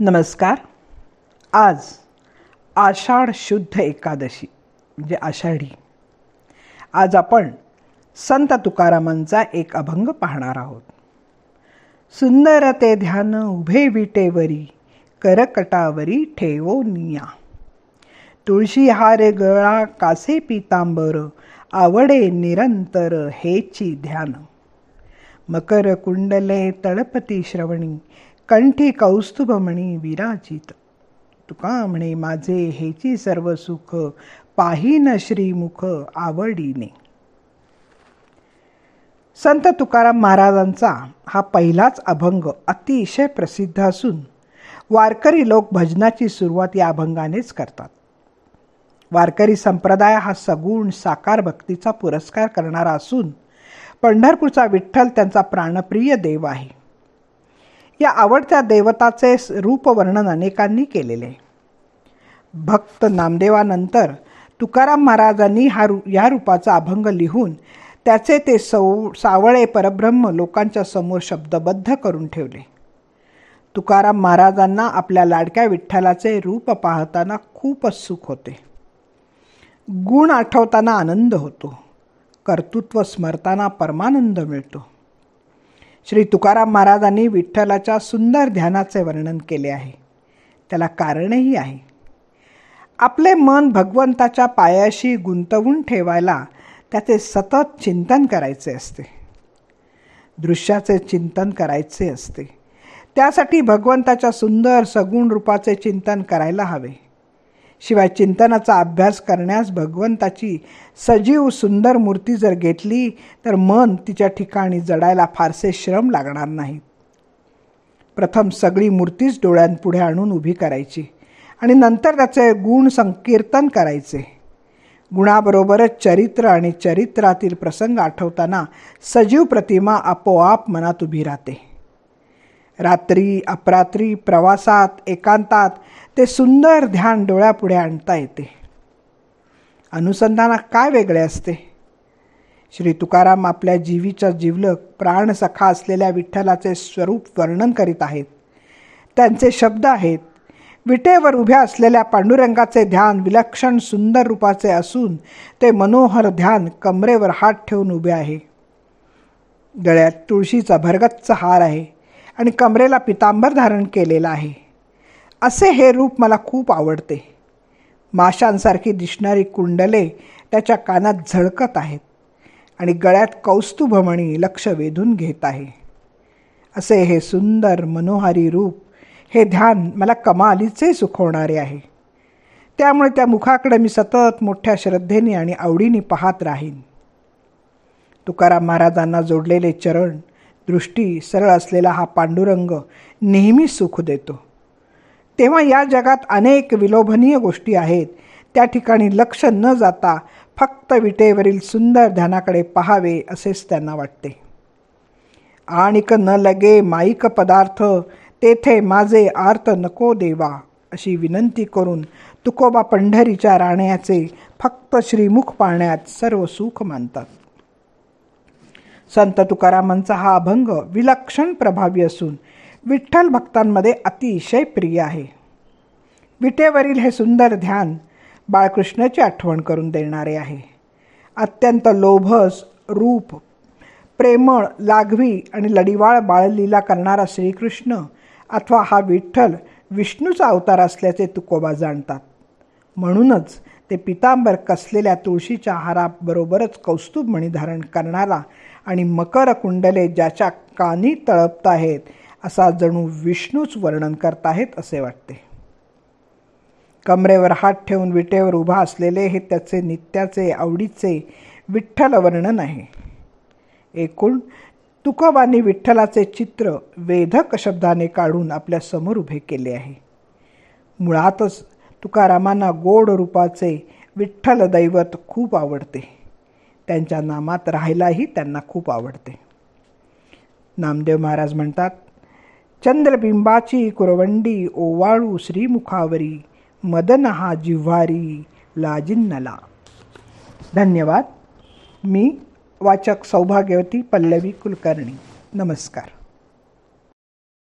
नमस्कार. आज आषाढ शुद्ध एकादशी म्हणजे आषाढी. आज आपण संत तुकारामांचा एक अभंग पाहणार आहोत. सुंदर ते ध्यान उभे विटेवरी, करकटावरी ठेवो निया. तुळशी हार गळा कासे पितांबर, आवडे निरंतर हेची ध्यान. मकर कुंडले तळपती श्रवणी, कंठी कौस्तुभमणी विराजित. तुका म्हणे माझे हेची सर्व सुख, पाहीन श्रीमुख आवडीने. संत तुकाराम महाराजांचा हा पहिलाच अभंग अतिशय प्रसिद्ध असून वारकरी लोक भजनाची सुरुवात या अभंगानेच करतात. वारकरी संप्रदाय हा सगुण साकार भक्तीचा पुरस्कार करणारा असून पंढरपूरचा विठ्ठल त्यांचा प्राणप्रिय देव आहे. या आवडत्या देवताचे रूपवर्णन अनेकांनी केलेले. भक्त नामदेवानंतर तुकाराम महाराजांनी या रूपाचा अभंग लिहून त्याचे ते सावळे परब्रह्म लोकांच्या समोर शब्दबद्ध करून ठेवले. तुकाराम महाराजांना आपल्या लाडक्या विठ्ठलाचे रूप पाहताना खूपच सुख होते. गुण आठवताना आनंद होतो. कर्तृत्व स्मरताना परमानंद मिळतो. श्री तुकाराम महाराजांनी विठ्ठलाच्या सुंदर ध्यानाचे वर्णन केले आहे. त्याला कारणही आहे. आपले मन भगवंताच्या पायाशी गुंतवून ठेवायला त्याचे सतत चिंतन करायचे असते. दृश्याचे चिंतन करायचे असते. त्यासाठी भगवंताच्या सुंदर सगुण रूपाचे चिंतन करायला हवे. शिवाय चिंतनाचा अभ्यास करण्यास भगवंताची सजीव सुंदर मूर्ती जर घेतली तर मन तिच्या ठिकाणी जडायला फारसे श्रम लागणार नाहीत. प्रथम सगळी मूर्तीच डोळ्यांपुढे आणून उभी करायची आणि नंतर त्याचे गुण संकीर्तन करायचे. गुणाबरोबरच चरित्र आणि चरित्रातील प्रसंग आठवताना सजीव प्रतिमा आपोआप मनात उभी राहते. रात्री अपरात्री प्रवासात एकांतात ते सुंदर ध्यान डोळ्यापुढे आणता येते. अनुसंधानात काय वेगळे असते? श्री तुकाराम आपल्या जीवीचा जिवलग प्राणसखा असलेल्या विठ्ठलाचे स्वरूप वर्णन करीत आहेत. त्यांचे शब्द आहेत, विटेवर उभ्या असलेल्या पांडुरंगाचे ध्यान विलक्षण सुंदर रूपाचे असून ते मनोहर ध्यान कमरेवर हात ठेवून उभे आहे. गळ्यात तुळशीचा भरगच्च हार आहे आणि कमरेला पितांबर धारण केलेला आहे. असे हे रूप मला खूप आवडते. माशांसारखी दिसणारी कुंडले त्याच्या कानात झळकत आहेत आणि गळ्यात कौस्तुभमणी लक्ष वेधून घेत आहे. असे हे सुंदर मनोहारी रूप, हे ध्यान मला कमालीचे सुखवणारे आहे. त्यामुळे त्या मुखाकडे मी सतत मोठ्या श्रद्धेने आणि आवडीने पाहत राहीन. तुकाराम महाराजांना जोडलेले चरण, दृष्टी सरळ असलेला हा पांडुरंग नेहमी सुख देतो. तेव्हा या जगात अनेक विलोभनीय गोष्टी आहेत. त्या ठिकाणी लक्ष न जाता फक्त विटेवरील सुंदर ध्यानाकडे पाहावे असेच त्यांना वाटते. आणिक न लगे माईक पदार्थ, तेथे माझे आर्त नको देवा, अशी विनंती करून तुकोबा पंढरीच्या राण्याचे फक्त श्रीमुख पाहण्यात सर्व सुख मानतात. संत तुकारामांचा हा अभंग विलक्षण प्रभावी असून विठ्ठल भक्तांमध्ये अतिशय प्रिय आहे. विटेवरील हे सुंदर ध्यान बाळकृष्णाची आठवण करून देणारे आहे. अत्यंत लोभस रूप, प्रेमळ, लाघवी आणि लढीवाळ बाळलीला करणारा श्रीकृष्ण अथवा हा विठ्ठल विष्णूचा अवतार असल्याचे तुकोबा जाणतात. म्हणूनच ते पितांबर कसलेल्या तुळशीच्या हाराबरोबरच कौस्तुभमणी धारण करणारा आणि मकर कुंडले ज्याच्या कानी तळपत आहेत असा जणू विष्णूच वर्णन करत आहेत असे वाटते. कमरेवर हात ठेवून विटेवर उभा असलेले हे त्याचे नित्याचे आवडीचे विठ्ठल वर्णन आहे. एकूण तुकोबांनी विठ्ठलाचे चित्र वेधक शब्दाने काढून आपल्या समोर उभे केले आहे. मुळातच तुकारामांना गोड रूपाचे विठ्ठल दैवत खूप आवडते. त्यांच्या नामात राहायलाही त्यांना खूप आवडते. नामदेव महाराज म्हणतात, चंद्रबिंबाची कुरवंडी ओवाळू श्रीमुखावरी, मदन हा जिव्हारी लाजिन्नला. धन्यवाद. मी वाचक सौभाग्यवती पल्लवी कुलकर्णी. नमस्कार.